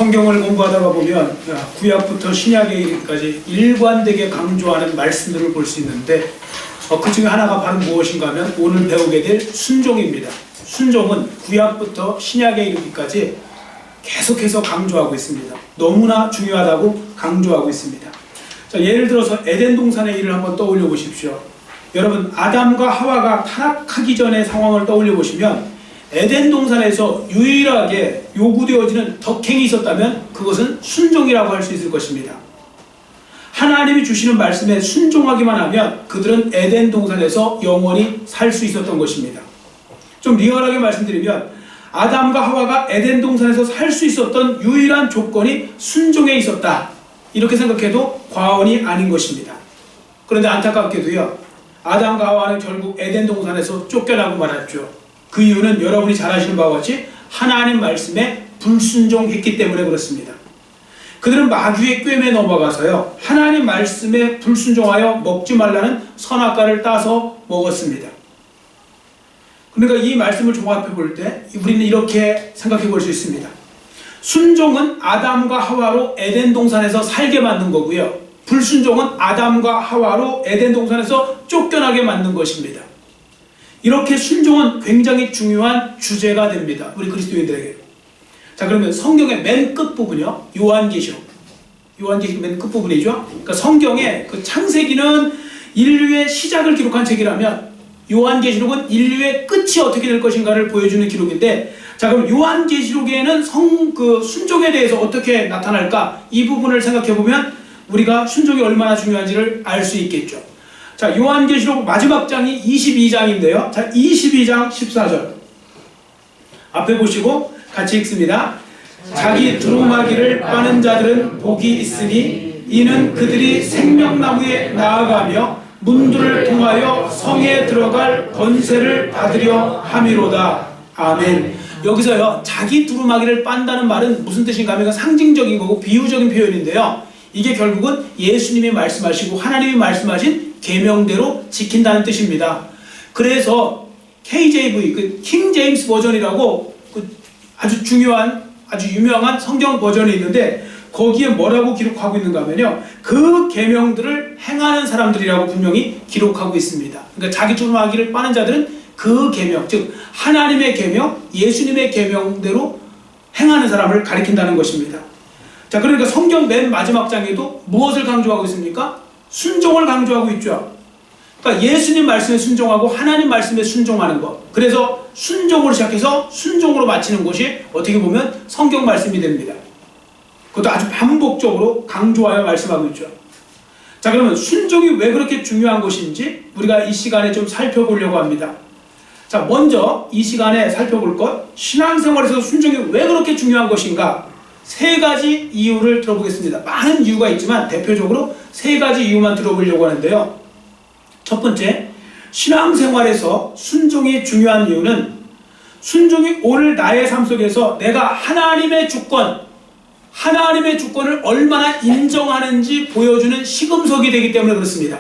성경을 공부하다가 보면 구약부터 신약에 이르기까지 일관되게 강조하는 말씀들을 볼 수 있는데 그 중에 하나가 바로 무엇인가 하면 오늘 배우게 될 순종입니다. 순종은 구약부터 신약에 이르기까지 계속해서 강조하고 있습니다. 너무나 중요하다고 강조하고 있습니다. 자, 예를 들어서 에덴 동산의 일을 한번 떠올려 보십시오. 여러분, 아담과 하와가 타락하기 전의 상황을 떠올려 보시면 에덴 동산에서 유일하게 요구되어지는 덕행이 있었다면 그것은 순종이라고 할 수 있을 것입니다. 하나님이 주시는 말씀에 순종하기만 하면 그들은 에덴 동산에서 영원히 살 수 있었던 것입니다. 좀 리얼하게 말씀드리면 아담과 하와가 에덴 동산에서 살 수 있었던 유일한 조건이 순종에 있었다, 이렇게 생각해도 과언이 아닌 것입니다. 그런데 안타깝게도요, 아담과 하와는 결국 에덴 동산에서 쫓겨나고 말았죠. 그 이유는 여러분이 잘 아시는 바와 같이 하나님 말씀에 불순종했기 때문에 그렇습니다. 그들은 마귀의 꾀에 넘어가서요, 하나님 말씀에 불순종하여 먹지 말라는 선악과를 따서 먹었습니다. 그러니까 이 말씀을 종합해 볼 때 우리는 이렇게 생각해 볼 수 있습니다. 순종은 아담과 하와로 에덴 동산에서 살게 만든 거고요, 불순종은 아담과 하와로 에덴 동산에서 쫓겨나게 만든 것입니다. 이렇게 순종은 굉장히 중요한 주제가 됩니다, 우리 그리스도인들에게. 자, 그러면 성경의 맨 끝부분이요, 요한계시록 맨 끝부분이죠. 그러니까 성경의 그 창세기는 인류의 시작을 기록한 책이라면 요한계시록은 인류의 끝이 어떻게 될 것인가를 보여주는 기록인데, 자, 그럼 요한계시록에는 순종에 대해서 어떻게 나타날까, 이 부분을 생각해 보면 우리가 순종이 얼마나 중요한지를 알 수 있겠죠. 자, 요한계시록 마지막 장이 22장인데요. 자, 22장 14절 앞에 보시고 같이 읽습니다. 자기 두루마기를 빠는 자들은 복이 있으니 이는 그들이 생명나무에 나아가며 문들을 통하여 성에 들어갈 권세를 받으려 함이로다. 아멘. 여기서요, 자기 두루마기를 빤다는 말은 무슨 뜻인가 하면 상징적인 거고 비유적인 표현인데요, 이게 결국은 예수님이 말씀하시고 하나님이 말씀하신 계명대로 지킨다는 뜻입니다. 그래서 KJV, 그 킹 제임스 버전이라고 아주 중요한, 아주 유명한 성경 버전이 있는데 거기에 뭐라고 기록하고 있는가 하면요, 그 계명들을 행하는 사람들이라고 분명히 기록하고 있습니다. 그러니까 자기 두루마기를 빠는 자들은 그 계명, 즉 하나님의 계명, 예수님의 계명대로 행하는 사람을 가리킨다는 것입니다. 자, 그러니까 성경 맨 마지막 장에도 무엇을 강조하고 있습니까? 순종을 강조하고 있죠. 그러니까 예수님 말씀에 순종하고 하나님 말씀에 순종하는 것. 그래서 순종으로 시작해서 순종으로 마치는 것이 어떻게 보면 성경 말씀이 됩니다. 그것도 아주 반복적으로 강조하여 말씀하고 있죠. 자, 그러면 순종이 왜 그렇게 중요한 것인지 우리가 이 시간에 좀 살펴보려고 합니다. 자, 먼저 이 시간에 살펴볼 것, 신앙생활에서 순종이 왜 그렇게 중요한 것인가, 세 가지 이유를 들어보겠습니다. 많은 이유가 있지만 대표적으로 세 가지 이유만 들어보려고 하는데요. 첫 번째, 신앙생활에서 순종이 중요한 이유는 순종이 오늘 나의 삶 속에서 내가 하나님의 주권을 얼마나 인정하는지 보여주는 시금석이 되기 때문에 그렇습니다.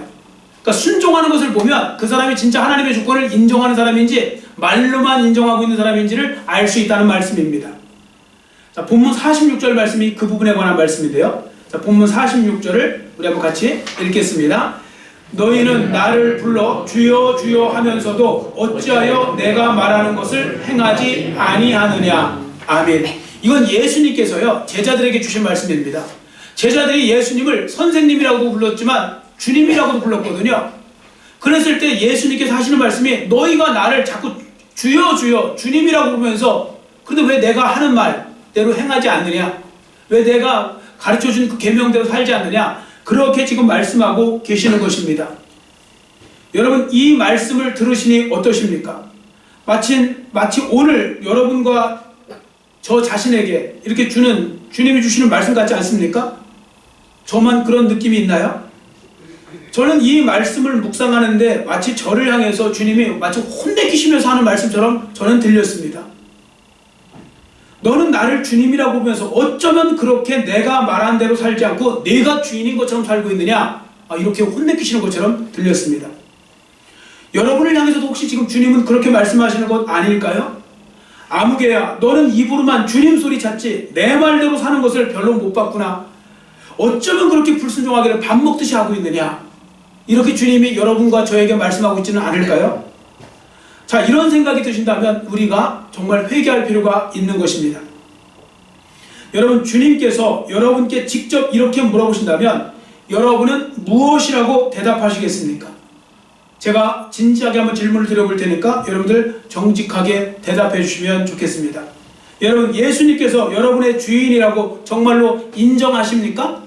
그러니까 순종하는 것을 보면 그 사람이 진짜 하나님의 주권을 인정하는 사람인지 말로만 인정하고 있는 사람인지를 알 수 있다는 말씀입니다. 자, 본문 46절 말씀이 그 부분에 관한 말씀인데요. 자, 본문 46절을 우리 한번 같이 읽겠습니다. 너희는 나를 불러 주여 주여 하면서도 어찌하여 내가 말하는 것을 행하지 아니하느냐. 아멘. 이건 예수님께서요, 제자들에게 주신 말씀입니다. 제자들이 예수님을 선생님이라고 불렀지만 주님이라고도 불렀거든요. 그랬을 때 예수님께서 하시는 말씀이 너희가 나를 자꾸 주여 주여 주님이라고 부르면서 그런데 왜 내가 하는 말대로 행하지 않느냐, 왜 내가 가르쳐준 그 계명대로 살지 않느냐, 그렇게 지금 말씀하고 계시는 것입니다. 여러분, 이 말씀을 들으시니 어떠십니까? 마치 오늘 여러분과 저 자신에게 이렇게 주님이 주시는 말씀 같지 않습니까? 저만 그런 느낌이 있나요? 저는 이 말씀을 묵상하는데 마치 저를 향해서 주님이 마치 혼내키시면서 하는 말씀처럼 저는 들렸습니다. 너는 나를 주님이라고 보면서 어쩌면 그렇게 내가 말한 대로 살지 않고 내가 주인인 것처럼 살고 있느냐, 이렇게 혼내키시는 것처럼 들렸습니다. 여러분을 향해서도 혹시 지금 주님은 그렇게 말씀하시는 것 아닐까요? 아무개야, 너는 입으로만 주님 소리 찾지 내 말대로 사는 것을 별로 못 봤구나. 어쩌면 그렇게 불순종하기를 밥 먹듯이 하고 있느냐. 이렇게 주님이 여러분과 저에게 말씀하고 있지는 않을까요? 자, 이런 생각이 드신다면 우리가 정말 회개할 필요가 있는 것입니다. 여러분, 주님께서 여러분께 직접 이렇게 물어보신다면 여러분은 무엇이라고 대답하시겠습니까? 제가 진지하게 한번 질문을 드려볼 테니까 여러분들 정직하게 대답해 주시면 좋겠습니다. 여러분, 예수님께서 여러분의 주인이라고 정말로 인정하십니까?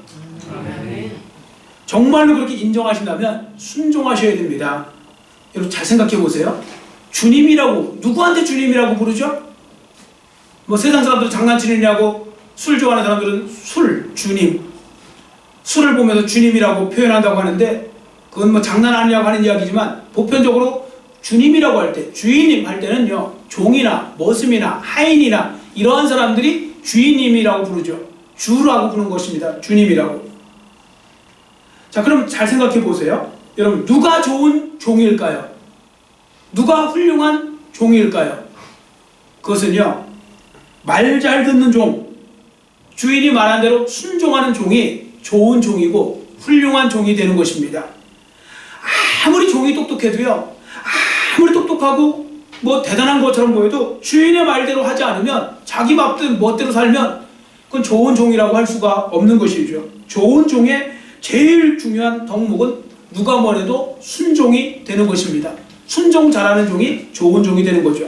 정말로 그렇게 인정하신다면 순종하셔야 됩니다. 여러분 잘 생각해 보세요. 주님이라고, 누구한테 주님이라고 부르죠? 뭐 세상 사람들은 장난치느냐고, 술 좋아하는 사람들은 술, 주님, 술을 보면서 주님이라고 표현한다고 하는데 그건 뭐 장난 아니냐고 하는 이야기지만 보편적으로 주님이라고 할 때, 주인님 할 때는요, 종이나 머슴이나 하인이나 이러한 사람들이 주인님이라고 부르죠. 주라고 부르는 것입니다. 주님이라고. 자, 그럼 잘 생각해 보세요. 여러분, 누가 좋은 종일까요? 누가 훌륭한 종일까요? 그것은요, 말 잘 듣는 종, 주인이 말한 대로 순종하는 종이 좋은 종이고 훌륭한 종이 되는 것입니다. 아무리 종이 똑똑해도요, 아무리 똑똑하고 뭐 대단한 것처럼 보여도 주인의 말대로 하지 않으면, 자기 멋대로 살면 그건 좋은 종이라고 할 수가 없는 것이죠. 좋은 종의 제일 중요한 덕목은 누가 뭐래도 순종이 되는 것입니다. 순종 잘하는 종이 좋은 종이 되는 거죠.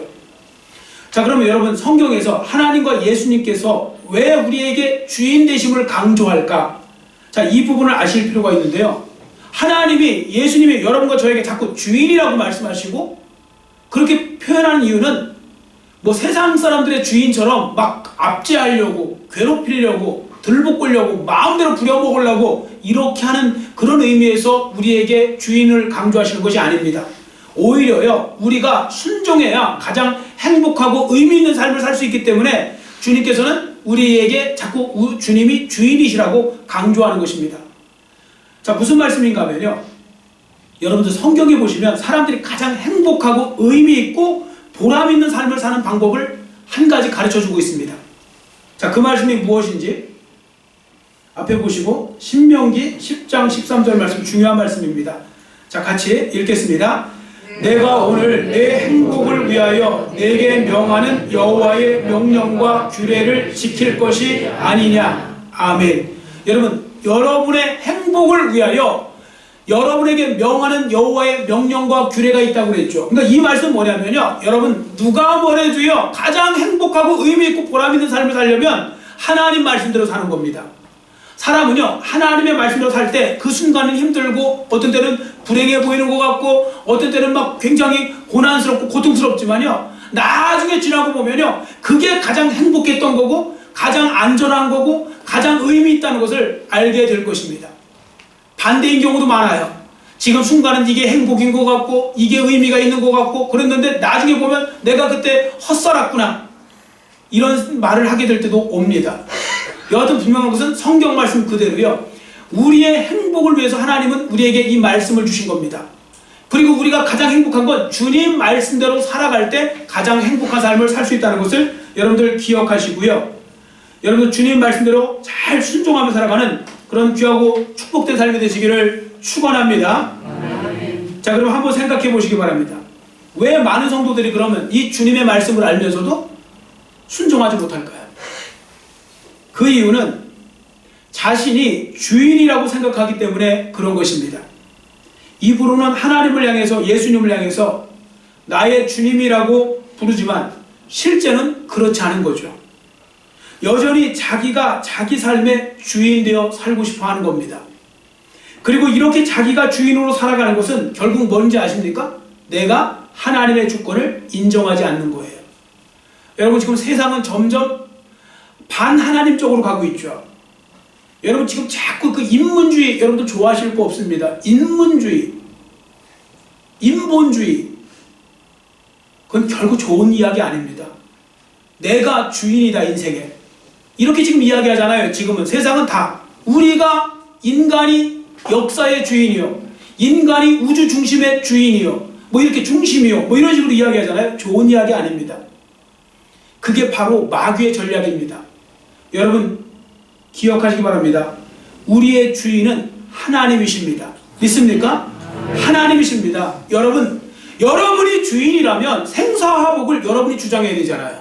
자, 그러면 여러분, 성경에서 하나님과 예수님께서 왜 우리에게 주인 되심을 강조할까? 자, 이 부분을 아실 필요가 있는데요. 하나님이, 예수님이 여러분과 저에게 자꾸 주인이라고 말씀하시고 그렇게 표현하는 이유는 뭐 세상 사람들의 주인처럼 막 압제하려고, 괴롭히려고, 들볶으려고, 마음대로 부려먹으려고 이렇게 하는 그런 의미에서 우리에게 주인을 강조하시는 것이 아닙니다. 오히려요, 우리가 순종해야 가장 행복하고 의미 있는 삶을 살 수 있기 때문에 주님께서는 우리에게 자꾸 주님이 주인이시라고 강조하는 것입니다. 자, 무슨 말씀인가 하면요, 여러분들 성경에 보시면 사람들이 가장 행복하고 의미 있고 보람 있는 삶을 사는 방법을 한 가지 가르쳐주고 있습니다. 자, 그 말씀이 무엇인지 앞에 보시고 신명기 10장 13절 말씀, 중요한 말씀입니다. 자, 같이 읽겠습니다. 내가 오늘 내 행복을 위하여 내게 명하는 여호와의 명령과 규례를 지킬 것이 아니냐. 아멘. 여러분, 여러분의 행복을 위하여 여러분에게 명하는 여호와의 명령과 규례가 있다고 그랬죠. 그러니까 이 말씀은 뭐냐면요, 여러분 누가 뭐래도요, 가장 행복하고 의미 있고 보람 있는 삶을 살려면 하나님 말씀대로 사는 겁니다. 사람은요, 하나님의 말씀대로 살 때 그 순간은 힘들고 어떤 때는 불행해 보이는 것 같고 어떤 때는 막 굉장히 고난스럽고 고통스럽지만요, 나중에 지나고 보면요, 그게 가장 행복했던 거고 가장 안전한 거고 가장 의미 있다는 것을 알게 될 것입니다. 반대인 경우도 많아요. 지금 순간은 이게 행복인 것 같고 이게 의미가 있는 것 같고 그랬는데 나중에 보면 내가 그때 헛살았구나, 이런 말을 하게 될 때도 옵니다. 여하튼 분명한 것은 성경 말씀 그대로요, 우리의 행복을 위해서 하나님은 우리에게 이 말씀을 주신 겁니다. 그리고 우리가 가장 행복한 건 주님 말씀대로 살아갈 때 가장 행복한 삶을 살 수 있다는 것을 여러분들 기억하시고요, 여러분 주님 말씀대로 잘 순종하며 살아가는 그런 귀하고 축복된 삶이 되시기를 축원합니다. 자, 그럼 한번 생각해 보시기 바랍니다. 왜 많은 성도들이 그러면 이 주님의 말씀을 알면서도 순종하지 못할까요? 그 이유는 자신이 주인이라고 생각하기 때문에 그런 것입니다. 입으로는 하나님을 향해서, 예수님을 향해서 나의 주님이라고 부르지만 실제는 그렇지 않은 거죠. 여전히 자기가 자기 삶의 주인 되어 살고 싶어 하는 겁니다. 그리고 이렇게 자기가 주인으로 살아가는 것은 결국 뭔지 아십니까? 내가 하나님의 주권을 인정하지 않는 거예요. 여러분, 지금 세상은 점점 반하나님 쪽으로 가고 있죠. 여러분, 지금 자꾸 그 인문주의, 여러분들 좋아하실 거 없습니다. 인문주의, 인본주의, 그건 결국 좋은 이야기 아닙니다. 내가 주인이다, 인생에. 이렇게 지금 이야기하잖아요. 지금은 세상은 다 우리가, 인간이 역사의 주인이요, 인간이 우주 중심의 주인이요, 뭐 이렇게 중심이요, 뭐 이런 식으로 이야기하잖아요. 좋은 이야기 아닙니다. 그게 바로 마귀의 전략입니다. 여러분 기억하시기 바랍니다. 우리의 주인은 하나님이십니다. 믿습니까? 하나님이십니다. 여러분이 주인이라면 생사화복을 여러분이 주장해야 되잖아요.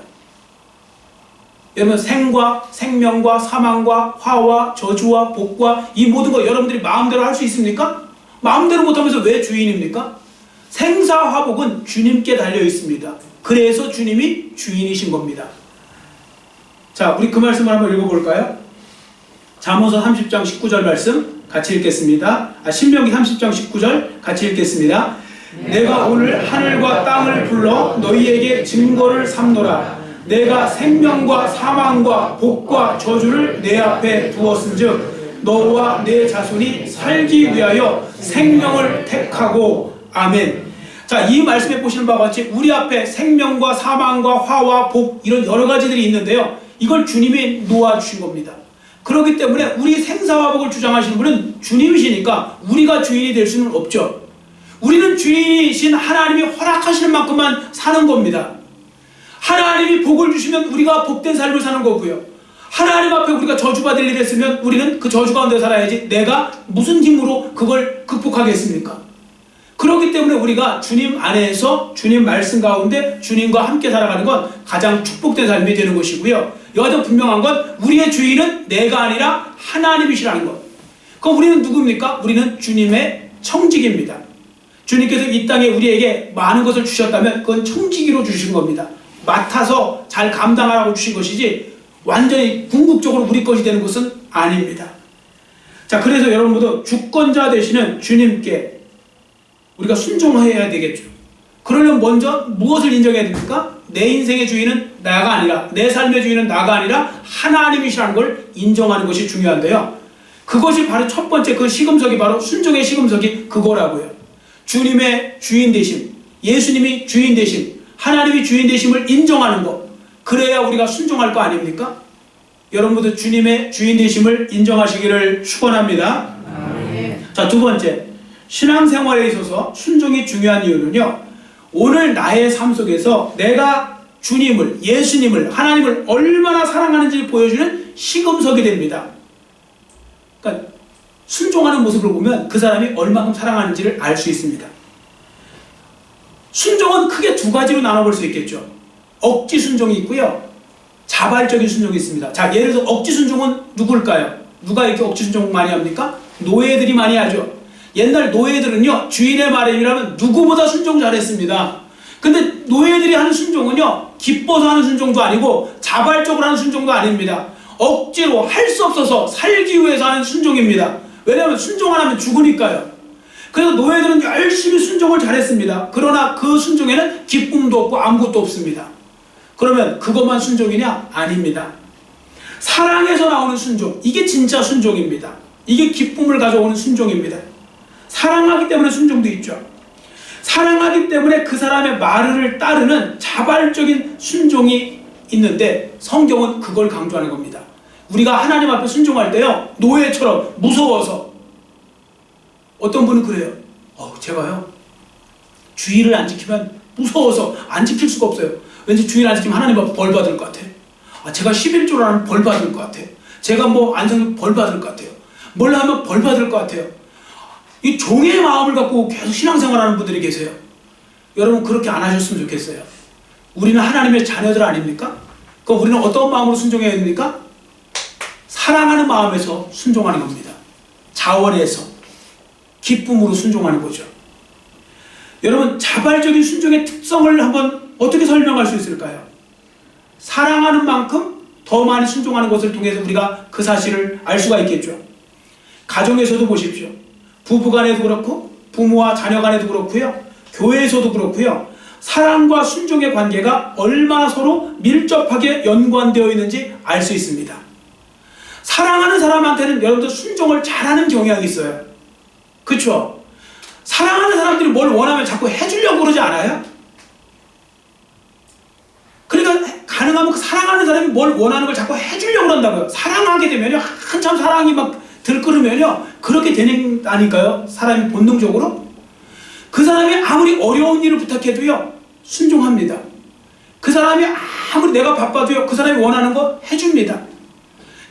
여러분 생과 생명과 사망과 화와 저주와 복과 이 모든 거 여러분들이 마음대로 할 수 있습니까? 마음대로 못하면서 왜 주인입니까? 생사화복은 주님께 달려 있습니다. 그래서 주님이 주인이신 겁니다. 자, 우리 그 말씀을 한번 읽어볼까요? 잠언서 30장 19절 말씀 같이 읽겠습니다. 신명기 30장 19절 같이 읽겠습니다. 내가 오늘 하늘과 땅을 불러 너희에게 증거를 삼노라. 내가 생명과 사망과 복과 저주를 내 앞에 두었은즉 너와 내 자손이 살기 위하여 생명을 택하고. 아멘. 자, 이 말씀에 보시는 바와 같이 우리 앞에 생명과 사망과 화와 복 이런 여러 가지들이 있는데요. 이걸 주님이 놓아주신 겁니다. 그렇기 때문에 우리 생사화복을 주장하시는 분은 주님이시니까 우리가 주인이 될 수는 없죠. 우리는 주인이신 하나님이 허락하시는 만큼만 사는 겁니다. 하나님이 복을 주시면 우리가 복된 삶을 사는 거고요. 하나님 앞에 우리가 저주받을 일이 있으면 우리는 그 저주 가운데 살아야지 내가 무슨 힘으로 그걸 극복하겠습니까? 그렇기 때문에 우리가 주님 안에서 주님 말씀 가운데 주님과 함께 살아가는 건 가장 축복된 삶이 되는 것이고요. 여하튼 분명한 건 우리의 주인은 내가 아니라 하나님이시라는 것. 그럼 우리는 누굽니까? 우리는 주님의 청지기입니다. 주님께서 이 땅에 우리에게 많은 것을 주셨다면 그건 청지기로 주신 겁니다. 맡아서 잘 감당하라고 주신 것이지 완전히 궁극적으로 우리 것이 되는 것은 아닙니다. 자, 그래서 여러분 모두 주권자 되시는 주님께 우리가 순종해야 되겠죠. 그러려면 먼저 무엇을 인정해야 됩니까? 내 인생의 주인은 나가 아니라, 내 삶의 주인은 나가 아니라 하나님이시라는 걸 인정하는 것이 중요한데요. 그것이 바로 첫 번째 그 시금석이 바로 순종의 시금석이 그거라고요. 주님의 주인 되심, 예수님이 주인 되심, 하나님이 주인 되심을 인정하는 것. 그래야 우리가 순종할 거 아닙니까? 여러분도 주님의 주인 되심을 인정하시기를 축원합니다. 자, 두 번째, 신앙생활에 있어서 순종이 중요한 이유는요, 오늘 나의 삶 속에서 내가 주님을, 예수님을, 하나님을 얼마나 사랑하는지 보여주는 시금석이 됩니다. 그러니까 순종하는 모습을 보면 그 사람이 얼마큼 사랑하는지를 알 수 있습니다. 순종은 크게 두 가지로 나눠볼 수 있겠죠. 억지 순종이 있고요, 자발적인 순종이 있습니다. 자, 예를 들어서 억지 순종은 누굴까요? 누가 이렇게 억지 순종 많이 합니까? 노예들이 많이 하죠. 옛날 노예들은요, 주인의 말이라면 누구보다 순종 잘했습니다. 근데 노예들이 하는 순종은요, 기뻐서 하는 순종도 아니고 자발적으로 하는 순종도 아닙니다. 억지로 할 수 없어서 살기 위해서 하는 순종입니다. 왜냐하면 순종 안 하면 죽으니까요. 그래서 노예들은 열심히 순종을 잘했습니다. 그러나 그 순종에는 기쁨도 없고 아무것도 없습니다. 그러면 그것만 순종이냐? 아닙니다. 사랑에서 나오는 순종, 이게 진짜 순종입니다. 이게 기쁨을 가져오는 순종입니다. 사랑하기 때문에 순종도 있죠. 사랑하기 때문에 그 사람의 말을 따르는 자발적인 순종이 있는데 성경은 그걸 강조하는 겁니다. 우리가 하나님 앞에 순종할 때요, 노예처럼 무서워서, 어떤 분은 그래요. 제가요, 주의를 안 지키면 무서워서 안 지킬 수가 없어요. 왠지 주의를 안 지키면 하나님 앞에 벌 받을 것 같아. 제가 11조를 하면 벌 받을 것 같아. 제가 안 성경 벌 받을 것 같아요. 뭘 하면 벌 받을 것 같아요. 이 종의 마음을 갖고 계속 신앙생활하는 분들이 계세요. 여러분 그렇게 안 하셨으면 좋겠어요. 우리는 하나님의 자녀들 아닙니까? 그럼 우리는 어떤 마음으로 순종해야 됩니까? 사랑하는 마음에서 순종하는 겁니다. 자원에서 기쁨으로 순종하는 거죠. 여러분 자발적인 순종의 특성을 한번 어떻게 설명할 수 있을까요? 사랑하는 만큼 더 많이 순종하는 것을 통해서 우리가 그 사실을 알 수가 있겠죠. 가정에서도 보십시오. 부부간에도 그렇고 부모와 자녀간에도 그렇고요, 교회에서도 그렇고요, 사랑과 순종의 관계가 얼마나 서로 밀접하게 연관되어 있는지 알 수 있습니다. 사랑하는 사람한테는 여러분들 순종을 잘하는 경향이 있어요. 그렇죠? 사랑하는 사람들이 뭘 원하면 자꾸 해주려고 그러지 않아요? 그러니까 가능하면 그 사랑하는 사람이 뭘 원하는 걸 자꾸 해주려고 그런다고요. 사랑하게 되면요, 한참 사랑이 막 들끓으면요, 그렇게 되는다니까요. 사람이 본능적으로 그 사람이 아무리 어려운 일을 부탁해도요, 순종합니다. 그 사람이 아무리 내가 바빠도요, 그 사람이 원하는 거 해줍니다.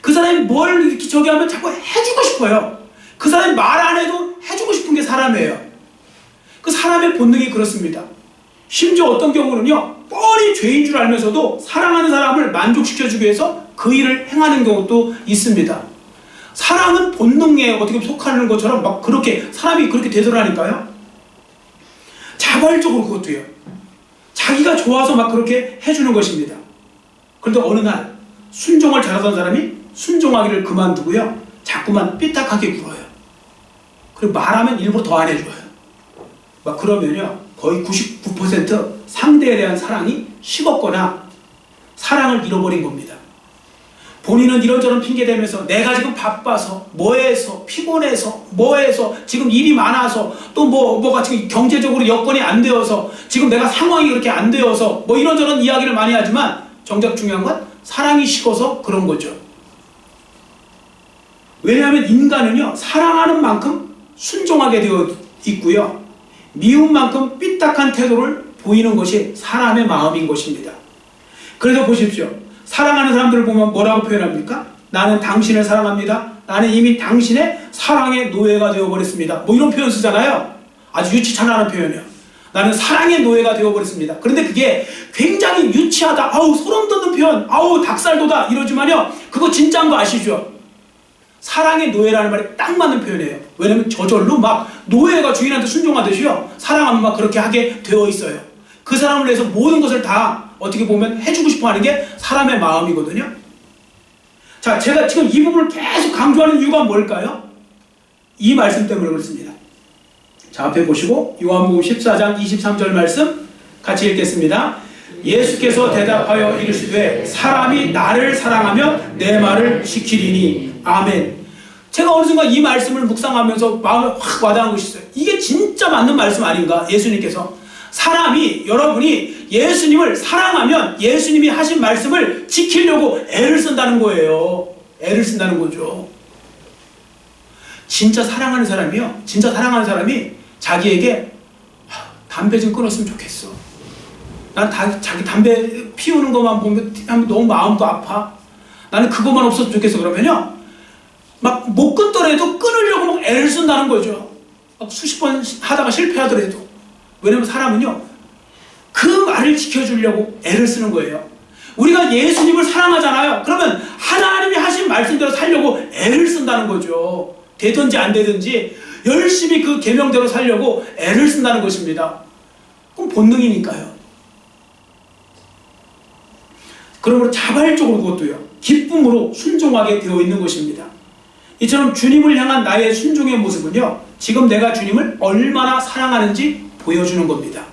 그 사람이 뭘 이렇게 저기 하면 자꾸 해주고 싶어요. 그 사람이 말 안 해도 해주고 싶은 게 사람이에요. 그 사람의 본능이 그렇습니다. 심지어 어떤 경우는요, 뻔히 죄인 줄 알면서도 사랑하는 사람을 만족시켜주기 위해서 그 일을 행하는 경우도 있습니다. 사랑은 본능에 어떻게 속하는 것처럼 막 그렇게 사람이 그렇게 되더라니까요. 자발적으로 그것도요. 자기가 좋아서 막 그렇게 해주는 것입니다. 그런데 어느 날 순종을 잘하던 사람이 순종하기를 그만두고요, 자꾸만 삐딱하게 굴어요. 그리고 말하면 일부러 더 안 해줘요. 막 그러면요, 거의 99% 상대에 대한 사랑이 식었거나 사랑을 잃어버린 겁니다. 본인은 이런저런 핑계대면서 내가 지금 바빠서, 뭐해서, 피곤해서, 뭐해서, 지금 일이 많아서, 또 뭐가 지금 경제적으로 여건이 안 되어서, 지금 내가 상황이 그렇게 안 되어서, 뭐 이런저런 이야기를 많이 하지만 정작 중요한 건 사랑이 식어서 그런 거죠. 왜냐하면 인간은요, 사랑하는 만큼 순종하게 되어 있고요, 미운 만큼 삐딱한 태도를 보이는 것이 사람의 마음인 것입니다. 그래서 보십시오. 사랑하는 사람들을 보면 뭐라고 표현합니까? 나는 당신을 사랑합니다. 나는 이미 당신의 사랑의 노예가 되어버렸습니다. 뭐 이런 표현 쓰잖아요. 아주 유치찬란한 표현이에요. 나는 사랑의 노예가 되어버렸습니다. 그런데 그게 굉장히 유치하다, 아우 소름 돋는 표현, 아우 닭살돋아 이러지만요, 그거 진짜인 거 아시죠? 사랑의 노예라는 말이 딱 맞는 표현이에요. 왜냐면 저절로 막 노예가 주인한테 순종하듯이요, 사랑하면 막 그렇게 하게 되어 있어요. 그 사람을 위해서 모든 것을 다 어떻게 보면 해주고 싶어 하는 게 사람의 마음이거든요. 자, 제가 지금 이 부분을 계속 강조하는 이유가 뭘까요? 이 말씀 때문에 그렇습니다. 자, 앞에 보시고 요한복음 14장 23절 말씀 같이 읽겠습니다. 예수께서 대답하여 이르시되 사람이 나를 사랑하면 내 말을 지키리니. 아멘. 제가 어느 순간 이 말씀을 묵상하면서 마음에 확 와닿은 것이 있어요. 이게 진짜 맞는 말씀 아닌가? 예수님께서 사람이, 여러분이 예수님을 사랑하면 예수님이 하신 말씀을 지키려고 애를 쓴다는 거예요. 애를 쓴다는 거죠. 진짜 사랑하는 사람이요, 진짜 사랑하는 사람이 자기에게 담배 좀 끊었으면 좋겠어. 난 자기 담배 피우는 것만 보면 너무 마음도 아파. 나는 그것만 없었으면 좋겠어. 그러면요, 막 못 끊더라도 끊으려고 막 애를 쓴다는 거죠. 막 수십 번 하다가 실패하더라도. 왜냐면 사람은요, 그 말을 지켜주려고 애를 쓰는 거예요. 우리가 예수님을 사랑하잖아요. 그러면 하나님이 하신 말씀대로 살려고 애를 쓴다는 거죠. 되든지 안 되든지 열심히 그 계명대로 살려고 애를 쓴다는 것입니다. 그럼 본능이니까요. 그러므로 자발적으로 그것도요, 기쁨으로 순종하게 되어 있는 것입니다. 이처럼 주님을 향한 나의 순종의 모습은요, 지금 내가 주님을 얼마나 사랑하는지 보여주는 겁니다.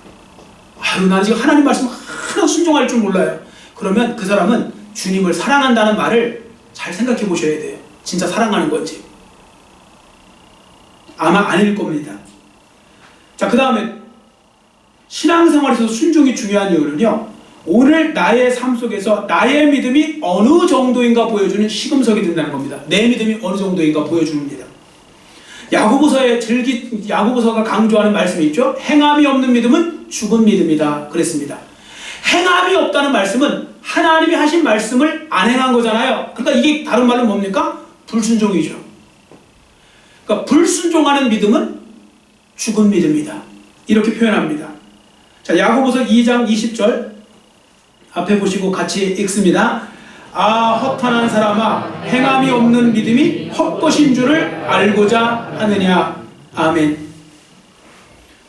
아유, 나 지금 하나님 말씀 하나 순종할 줄 몰라요. 그러면 그 사람은 주님을 사랑한다는 말을 잘 생각해 보셔야 돼요. 진짜 사랑하는 건지. 아마 아닐 겁니다. 자, 그 다음에 신앙생활에서 순종이 중요한 이유는요, 오늘 나의 삶 속에서 나의 믿음이 어느 정도인가 보여주는 시금석이 된다는 겁니다. 내 믿음이 어느 정도인가 보여줍니다. 야고보서가 강조하는 말씀이 있죠. 행함이 없는 믿음은 죽은 믿음이다 그랬습니다. 행함이 없다는 말씀은 하나님이 하신 말씀을 안 행한 거잖아요. 그러니까 이게 다른 말로 뭡니까? 불순종이죠. 그러니까 불순종하는 믿음은 죽은 믿음이다, 이렇게 표현합니다. 자, 야고보서 2장 20절 앞에 보시고 같이 읽습니다. 아, 허탄한 사람아, 행함이 없는 믿음이 헛것인 줄을 알고자 하느냐. 아멘.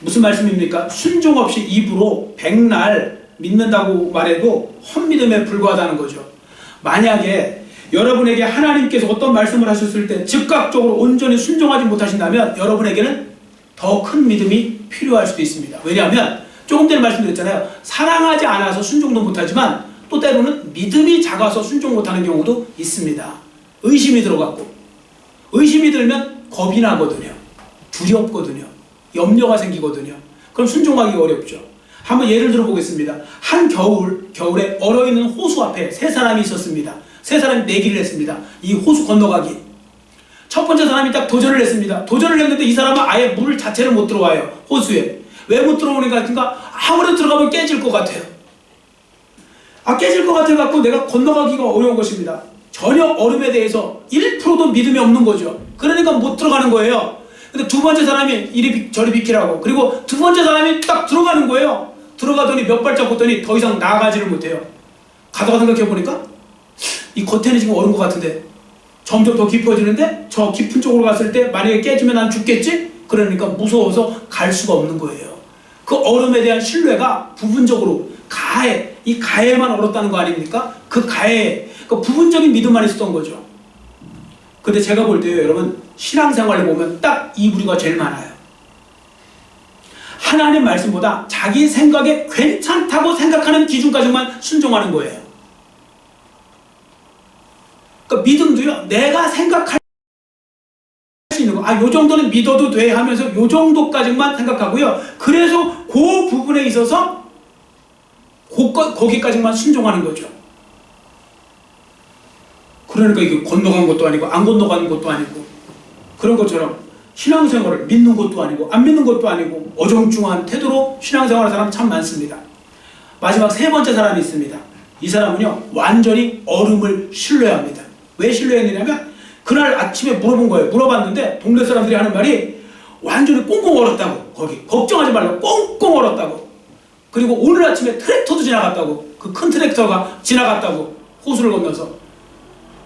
무슨 말씀입니까? 순종 없이 입으로 백날 믿는다고 말해도 헛믿음에 불과하다는 거죠. 만약에 여러분에게 하나님께서 어떤 말씀을 하셨을 때 즉각적으로 온전히 순종하지 못하신다면 여러분에게는 더 큰 믿음이 필요할 수도 있습니다. 왜냐하면 조금 전에 말씀드렸잖아요. 사랑하지 않아서 순종도 못하지만 또 때로는 믿음이 작아서 순종 못하는 경우도 있습니다. 의심이 들어갔고, 의심이 들면 겁이 나거든요. 두렵거든요. 염려가 생기거든요. 그럼 순종하기 어렵죠. 한번 예를 들어 보겠습니다. 한 겨울에 얼어있는 호수 앞에 세 사람이 있었습니다. 세 사람이 내기를 했습니다. 이 호수 건너가기. 첫 번째 사람이 딱 도전을 했습니다. 도전을 했는데 이 사람은 아예 물 자체를 못 들어와요. 호수에. 왜 못 들어오는가? 아무래도 들어가면 깨질 것 같아요. 깨질 것 같아갖고 내가 건너가기가 어려운 것입니다. 전혀 얼음에 대해서 1%도 믿음이 없는 거죠. 그러니까 못 들어가는 거예요. 근데 두 번째 사람이 이리 저리 비키라고, 그리고 두 번째 사람이 딱 들어가는 거예요. 들어가더니 몇 발짝 걷더니 더 이상 나가지를 못해요. 가다가 생각해보니까 이 겉에는 지금 얼은 것 같은데 점점 더 깊어지는데 저 깊은 쪽으로 갔을 때 만약에 깨지면 난 죽겠지? 그러니까 무서워서 갈 수가 없는 거예요. 그 얼음에 대한 신뢰가 부분적으로 이 가해만 얼었다는 거 아닙니까? 그 가해, 그 부분적인 믿음만 있었던 거죠. 근데 제가 볼 때요, 여러분, 신앙생활을 보면 딱 이 부류가 제일 많아요. 하나님 말씀보다 자기 생각에 괜찮다고 생각하는 기준까지만 순종하는 거예요. 그러니까 믿음도요, 내가 생각할 수 있는 거, 요 정도는 믿어도 돼 하면서 요 정도까지만 생각하고요. 그래서 그 부분에 있어서 거기까지만 순종하는 거죠. 그러니까 이게 건너간 것도 아니고 안 건너가는 것도 아니고, 그런 것처럼 신앙생활을 믿는 것도 아니고 안 믿는 것도 아니고 어정중한 태도로 신앙생활하는 사람 참 많습니다. 마지막 세 번째 사람이 있습니다. 이 사람은요, 완전히 얼음을 신뢰합니다. 왜 신뢰했느냐면 그날 아침에 물어본 거예요. 물어봤는데 동네 사람들이 하는 말이 완전히 꽁꽁 얼었다고. 거기 걱정하지 말라고, 꽁꽁 얼었다고. 그리고 오늘 아침에 트랙터도 지나갔다고. 그 큰 트랙터가 지나갔다고, 호수를 건너서.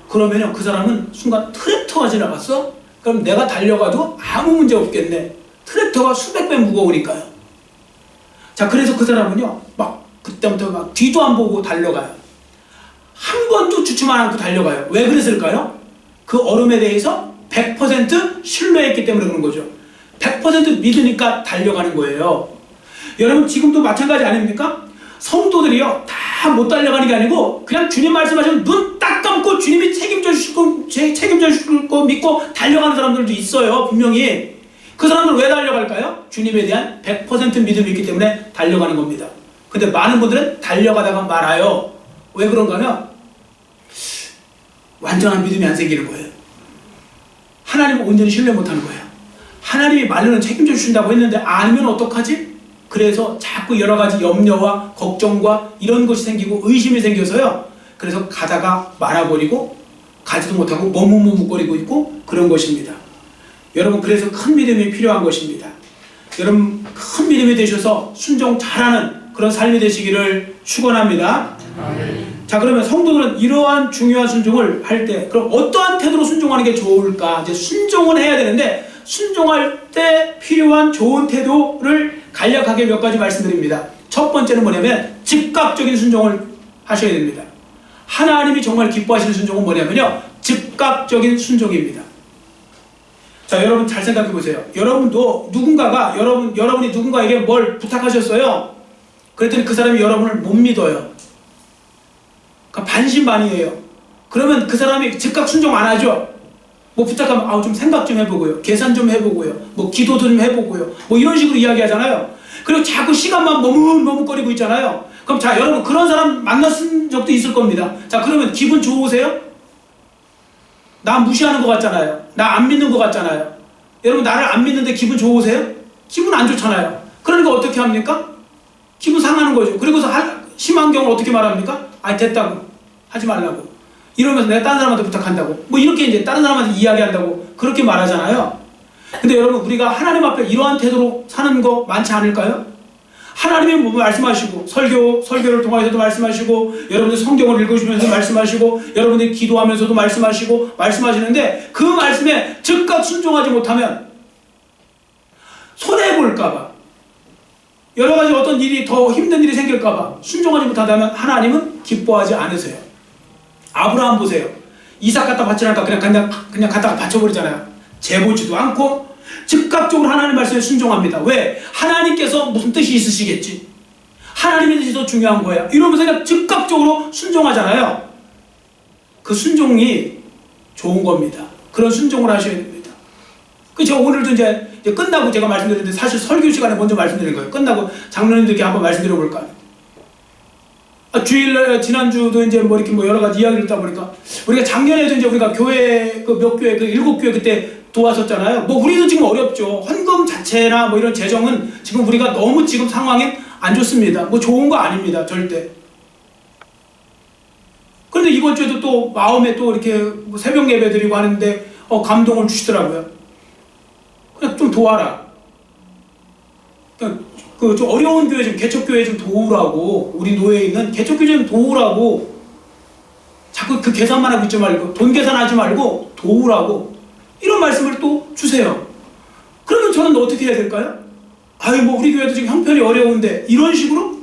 그러면요, 그 사람은 순간 트랙터가 지나갔어? 그럼 내가 달려가도 아무 문제 없겠네. 트랙터가 수백 배 무거우니까요. 자, 그래서 그 사람은요, 그때부터 뒤도 안 보고 달려가요. 한 번도 주춤 안 하고 달려가요. 왜 그랬을까요? 그 얼음에 대해서 100% 신뢰했기 때문에 그런 거죠. 100% 믿으니까 달려가는 거예요. 여러분, 지금도 마찬가지 아닙니까? 성도들이요, 다 못 달려가는 게 아니고 그냥 주님 말씀하시면 눈 딱 감고 주님이 책임져 주실 거 믿고 달려가는 사람들도 있어요. 분명히. 그 사람들 왜 달려갈까요? 주님에 대한 100% 믿음이 있기 때문에 달려가는 겁니다. 근데 많은 분들은 달려가다가 말아요. 왜 그런가 하면 완전한 믿음이 안 생기는 거예요. 하나님을 온전히 신뢰 못하는 거예요. 하나님이 말로는 책임져 주신다고 했는데 아니면 어떡하지? 그래서 자꾸 여러 가지 염려와 걱정과 이런 것이 생기고 의심이 생겨서요, 그래서 가다가 말아버리고 가지도 못하고 머뭇머뭇거리고 있고 그런 것입니다. 여러분, 그래서 큰 믿음이 필요한 것입니다. 여러분, 큰 믿음이 되셔서 순종 잘하는 그런 삶이 되시기를 축원합니다. 자, 그러면 성도들은 이러한 중요한 순종을 할 때 그럼 어떠한 태도로 순종하는 게 좋을까? 이제 순종은 해야 되는데 순종할 때 필요한 좋은 태도를 간략하게 몇 가지 말씀드립니다. 첫 번째는 뭐냐면 즉각적인 순종을 하셔야 됩니다. 하나님이 정말 기뻐하시는 순종은 뭐냐면요, 즉각적인 순종입니다. 자, 여러분 잘 생각해 보세요. 여러분도 누군가가 여러분이 누군가에게 뭘 부탁하셨어요. 그랬더니 그 사람이 여러분을 못 믿어요. 그러니까 반신반의예요. 그러면 그 사람이 즉각 순종 안 하죠. 뭐 부탁하면 좀 생각 좀 해보고요, 계산 좀 해보고요, 뭐 기도 좀 해보고요, 뭐 이런 식으로 이야기하잖아요. 그리고 자꾸 시간만 머뭇머뭇거리고 있잖아요. 그럼 자, 여러분 그런 사람 만났은 적도 있을 겁니다. 자, 그러면 기분 좋으세요? 나 무시하는 것 같잖아요. 나 안 믿는 것 같잖아요. 여러분, 나를 안 믿는데 기분 좋으세요? 기분 안 좋잖아요. 그러니까 어떻게 합니까? 기분 상하는 거죠. 그리고서 심한 경우는 어떻게 말합니까? 됐다고, 하지 말라고, 이러면서 내가 다른 사람한테 부탁한다고, 뭐 이렇게 이제 다른 사람한테 이야기한다고 그렇게 말하잖아요. 근데 여러분, 우리가 하나님 앞에 이러한 태도로 사는 거 많지 않을까요? 하나님이 뭐 말씀하시고, 설교를 통해서도 말씀하시고, 여러분들 성경을 읽으시면서 말씀하시고, 여러분들이 기도하면서도 말씀하시는데 그 말씀에 즉각 순종하지 못하면 손해볼까봐, 여러 가지 어떤 일이 더 힘든 일이 생길까봐 순종하지 못하다면 하나님은 기뻐하지 않으세요. 아브라함 보세요. 이삭 갖다 바치라니까 그냥 갖다가 바쳐버리잖아요. 재보지도 않고 즉각적으로 하나님 말씀에 순종합니다. 왜? 하나님께서 무슨 뜻이 있으시겠지, 하나님의 뜻이 더 중요한 거야, 이러면서 그냥 즉각적으로 순종하잖아요. 그 순종이 좋은 겁니다. 그런 순종을 하셔야 됩니다. 제가 오늘도 이제 끝나고 제가 말씀드렸는데, 사실 설교 시간에 먼저 말씀드린 거예요. 끝나고 장로님들께 한번 말씀드려볼까요? 주일날, 지난주도 이제 뭐 이렇게 여러 가지 이야기를 듣다 보니까, 우리가 작년에도 이제 우리가 교회, 몇 교회, 7교회 그때 도왔었잖아요. 뭐 우리도 지금 어렵죠. 헌금 자체나 뭐 이런 재정은 지금 우리가 너무 지금 상황이 안 좋습니다. 뭐 좋은 거 아닙니다. 절대. 근데 이번 주에도 또 마음에 또 이렇게 새벽 예배 드리고 하는데 감동을 주시더라고요. 그냥 좀 도와라. 그 좀 어려운 교회 좀 개척교회 좀 도우라고, 우리 노예에 있는 개척교회 좀 도우라고. 자꾸 그 계산만 하고 있지 말고, 돈 계산하지 말고 도우라고, 이런 말씀을 또 주세요. 그러면 저는 어떻게 해야 될까요? 아유, 뭐 우리 교회도 지금 형편이 어려운데, 이런 식으로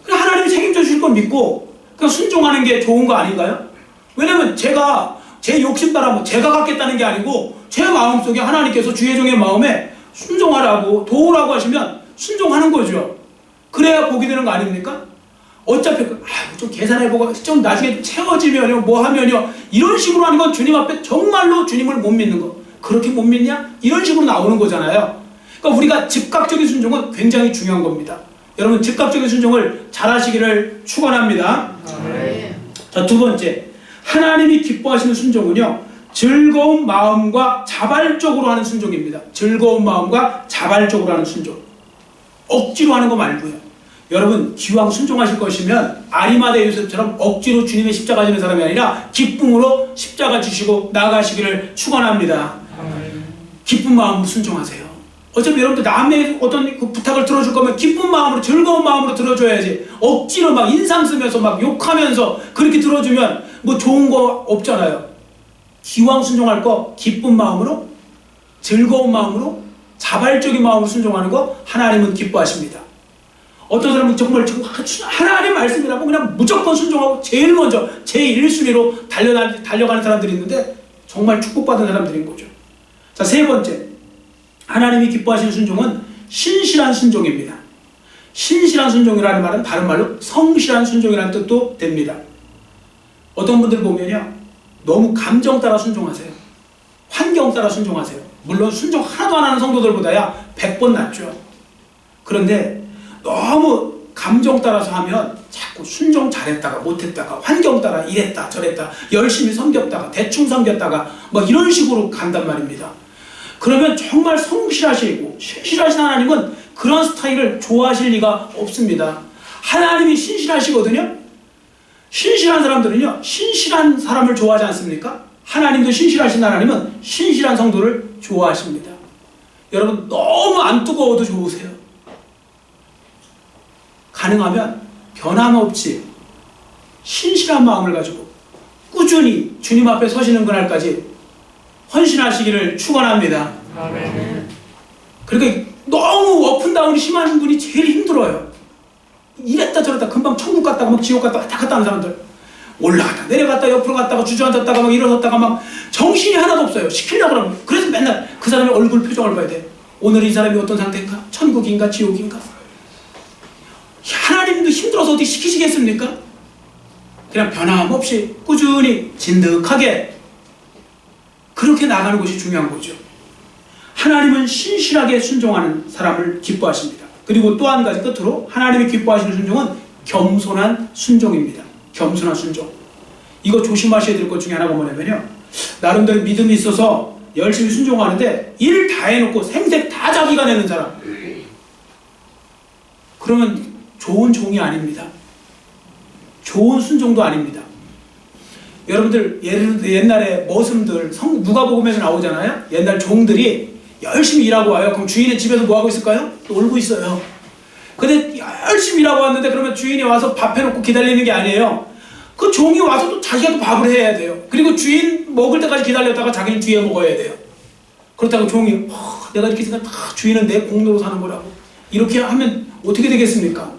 그냥 하나님이 책임져 주실 건 믿고 그냥 순종하는 게 좋은 거 아닌가요? 왜냐면 제가 제 욕심 따라 뭐 제가 갖겠다는 게 아니고, 제 마음속에 하나님께서 주의 종의 마음에 순종하라고, 도우라고 하시면 순종하는 거죠. 그래야 복이 되는 거 아닙니까? 어차피 좀 계산해보고 좀 나중에 채워지면요, 뭐 하면요, 이런 식으로 하는 건 주님 앞에 정말로 주님을 못 믿는 거. 그렇게 못 믿냐? 이런 식으로 나오는 거잖아요. 그러니까 우리가 즉각적인 순종은 굉장히 중요한 겁니다. 여러분, 즉각적인 순종을 잘 하시기를 축원합니다. 자, 두 번째, 하나님이 기뻐하시는 순종은요, 즐거운 마음과 자발적으로 하는 순종입니다. 즐거운 마음과 자발적으로 하는 순종. 억지로 하는 거 말고요. 여러분, 기왕 순종하실 것이면 아리마대 요셉처럼 억지로 주님의 십자가 지는 사람이 아니라 기쁨으로 십자가 지시고 나가시기를 축원합니다. 기쁜 마음으로 순종하세요. 어차피 여러분들 남의 어떤 그 부탁을 들어줄 거면 기쁜 마음으로, 즐거운 마음으로 들어줘야지. 억지로 막 인상 쓰면서 막 욕하면서 그렇게 들어주면 뭐 좋은 거 없잖아요. 기왕 순종할 거 기쁜 마음으로, 즐거운 마음으로, 자발적인 마음으로 순종하는 거 하나님은 기뻐하십니다. 어떤 사람은 정말 하나님 말씀이라고 그냥 무조건 순종하고 제일 먼저 제1순위로 달려가는 사람들이 있는데 정말 축복받은 사람들인 거죠. 자, 세 번째, 하나님이 기뻐하시는 순종은 신실한 순종입니다. 신실한 순종이라는 말은 다른 말로 성실한 순종이라는 뜻도 됩니다. 어떤 분들 보면요, 너무 감정 따라 순종하세요. 환경 따라 순종하세요. 물론 순종 하나도 안 하는 성도들보다야 100번 낫죠. 그런데 너무 감정 따라서 하면 자꾸 순종 잘했다가 못했다가, 환경 따라 이랬다 저랬다, 열심히 섬겼다가 대충 섬겼다가 뭐 이런 식으로 간단 말입니다. 그러면 정말 성실하시고 신실하신 하나님은 그런 스타일을 좋아하실 리가 없습니다. 하나님이 신실하시거든요. 신실한 사람들은요, 신실한 사람을 좋아하지 않습니까? 하나님도 신실하신 하나님은 신실한 성도를 좋아하십니다. 여러분, 너무 안 뜨거워도 좋으세요. 가능하면 변함없이 신실한 마음을 가지고 꾸준히 주님 앞에 서시는 그날까지 헌신하시기를 축원합니다. 아멘. 그러니까 너무 업앤다운이 심한 분이 제일 힘들어요. 이랬다 저랬다 금방 천국 갔다가 막 지옥 갔다가 왔다 갔다 하는 사람들, 올라갔다 내려갔다 옆으로 갔다가 주저앉았다가 막 일어섰다가 막 정신이 하나도 없어요. 시키려고 그러면. 그래서 맨날 그 사람의 얼굴 표정을 봐야 돼. 오늘 이 사람이 어떤 상태인가? 천국인가 지옥인가? 하나님도 힘들어서 어떻게 시키시겠습니까? 그냥 변함없이 꾸준히 진득하게 그렇게 나가는 것이 중요한 거죠. 하나님은 신실하게 순종하는 사람을 기뻐하십니다. 그리고 또 한 가지 끝으로 하나님이 기뻐하시는 순종은 겸손한 순종입니다. 겸손한 순종. 이거 조심하셔야 될 것 중에 하나가 뭐냐면요, 나름대로 믿음이 있어서 열심히 순종하는데 일 다 해놓고 생색 다 자기가 내는 사람, 그러면 좋은 종이 아닙니다. 좋은 순종도 아닙니다. 여러분들 옛날에 머슴들 누가복음에서 나오잖아요. 옛날 종들이 열심히 일하고 와요. 그럼 주인은 집에서 뭐 하고 있을까요? 놀고 있어요. 근데 열심히 일하고 왔는데 그러면 주인이 와서 밥 해놓고 기다리는 게 아니에요. 그 종이 와서 또 자기가 또 밥을 해야 돼요. 그리고 주인 먹을 때까지 기다렸다가 자기는 뒤에 먹어야 돼요. 그렇다고 종이 내가 이렇게 생각, 주인은 내 공로로 사는 거라고 이렇게 하면 어떻게 되겠습니까?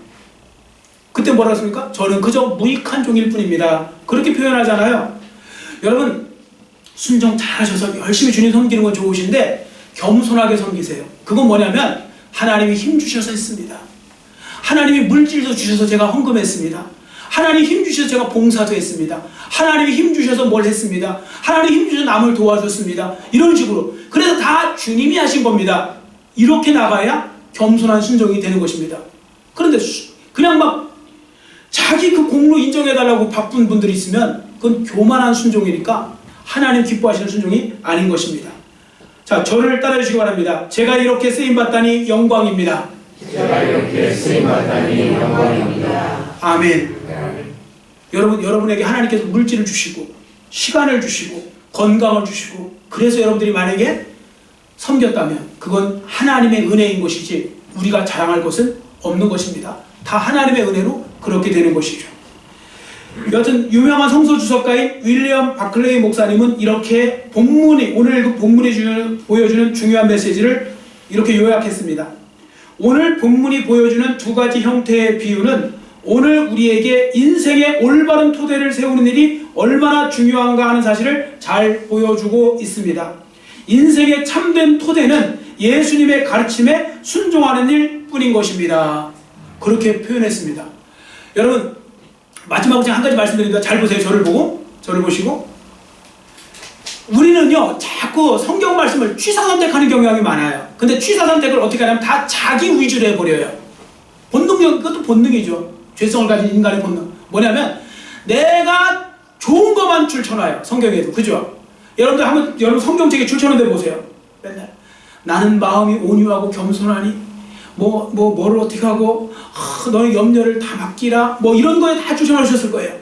그때 뭐라 했습니까? 저는 그저 무익한 종일 뿐입니다. 그렇게 표현하잖아요. 여러분, 순종 잘하셔서 열심히 주님 섬기는 건 좋으신데 겸손하게 섬기세요. 그건 뭐냐면 하나님이 힘 주셔서 했습니다. 하나님이 물질도 주셔서 제가 헌금했습니다. 하나님이 힘 주셔서 제가 봉사도 했습니다. 하나님이 힘 주셔서 뭘 했습니다. 하나님이 힘 주셔서 남을 도와줬습니다. 이런 식으로. 그래서 다 주님이 하신 겁니다. 이렇게 나가야 겸손한 순종이 되는 것입니다. 그런데 그냥 막 자기 그 공로 인정해달라고 바쁜 분들이 있으면 그건 교만한 순종이니까 하나님 기뻐하시는 순종이 아닌 것입니다. 자, 저를 따라해 주시기 바랍니다. 제가 이렇게 쓰임받다니 영광입니다. 제가 이렇게 쓰임받다니 영광입니다. 아멘. 여러분에게 하나님께서 물질을 주시고 시간을 주시고 건강을 주시고 그래서 여러분들이 만약에 섬겼다면 그건 하나님의 은혜인 것이지 우리가 자랑할 것은 없는 것입니다. 다 하나님의 은혜로 그렇게 되는 것이죠. 여튼 유명한 성서 주석가인 윌리엄 바클레이 목사님은 이렇게 오늘 본문이 보여주는 중요한 메시지를 이렇게 요약했습니다. 오늘 본문이 보여주는 두 가지 형태의 비유는 오늘 우리에게 인생의 올바른 토대를 세우는 일이 얼마나 중요한가 하는 사실을 잘 보여주고 있습니다. 인생의 참된 토대는 예수님의 가르침에 순종하는 일뿐인 것입니다. 그렇게 표현했습니다. 여러분 마지막으로 한 가지 말씀드립니다. 잘 보세요. 저를 보시고 우리는요 자꾸 성경 말씀을 취사선택하는 경향이 많아요. 근데 취사선택을 어떻게 하냐면 다 자기 위주로 해버려요. 본능적, 그것도 본능이죠. 죄성을 가진 인간의 본능. 뭐냐면 내가 좋은 것만 줄쳐놔요. 성경에도. 그죠? 여러분 성경책에 줄쳐놓은 데 보세요. 맨날 나는 마음이 온유하고 겸손하니 뭐를 어떻게 하고 너의 염려를 다 맡기라 이런 거에 다 줄쳐놓으셨을 거예요.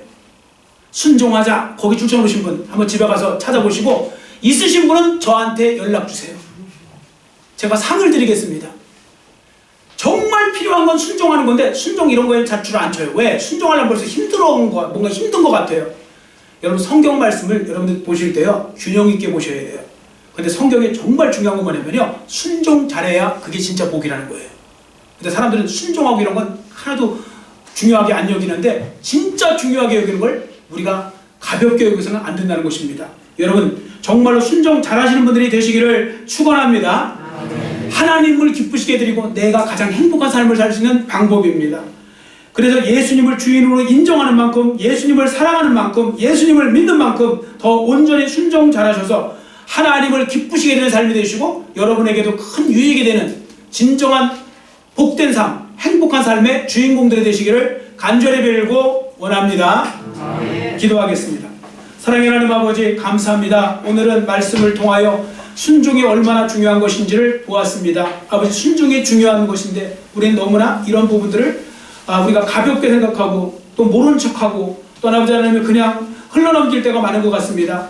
순종하자 거기 줄쳐놓으신 분 한번 집에 가서 찾아보시고 있으신 분은 저한테 연락주세요. 제가 상을 드리겠습니다. 정말 필요한 건 순종하는 건데 순종 이런 거에 잘 줄 안 쳐요. 왜? 순종하려면 벌써 뭔가 힘든 것 같아요. 여러분 성경 말씀을 여러분들 보실 때요 균형 있게 보셔야 돼요. 근데 성경에 정말 중요한 건 뭐냐면요 순종 잘해야 그게 진짜 복이라는 거예요. 근데 사람들은 순종하고 이런 건 하나도 중요하게 안 여기는데 진짜 중요하게 여기는 걸 우리가 가볍게 여기서는 안 된다는 것입니다. 여러분 정말로 순종 잘하시는 분들이 되시기를 축원합니다. 하나님을 기쁘시게 드리고 내가 가장 행복한 삶을 살 수 있는 방법입니다. 그래서 예수님을 주인으로 인정하는 만큼 예수님을 사랑하는 만큼 예수님을 믿는 만큼 더 온전히 순종 잘하셔서 하나님을 기쁘시게 되는 삶이 되시고 여러분에게도 큰 유익이 되는 진정한 복된 삶, 행복한 삶의 주인공들이 되시기를 간절히 빌고 원합니다. 기도하겠습니다. 사랑의 하나님 아버지 감사합니다. 오늘은 말씀을 통하여 순종이 얼마나 중요한 것인지를 보았습니다. 아버지 순종이 중요한 것인데 우리는 너무나 이런 부분들을 우리가 가볍게 생각하고 또 모른 척하고 또 아버지 하나님 그냥 흘러넘길 때가 많은 것 같습니다.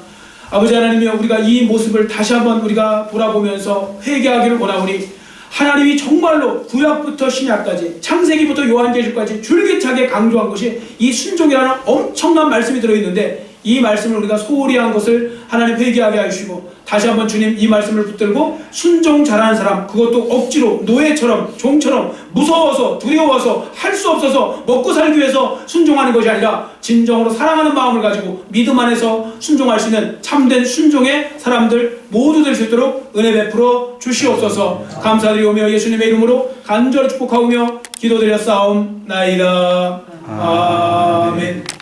아버지 하나님이여 우리가 이 모습을 다시 한번 우리가 돌아보면서 회개하기를 원하오니 하나님이 정말로 구약부터 신약까지 창세기부터 요한계시록까지 줄기차게 강조한 것이 이 순종이라는 엄청난 말씀이 들어있는데 이 말씀을 우리가 소홀히 한 것을 하나님 회개하게 하시고 다시 한번 주님 이 말씀을 붙들고 순종 잘하는 사람 그것도 억지로 노예처럼 종처럼 무서워서 두려워서 할 수 없어서 먹고 살기 위해서 순종하는 것이 아니라 진정으로 사랑하는 마음을 가지고 믿음 안에서 순종할 수 있는 참된 순종의 사람들 모두 될 수 있도록 은혜 베풀어 주시옵소서. 감사드리오며 예수님의 이름으로 간절히 축복하오며 기도드렸사옵나이다. 아멘.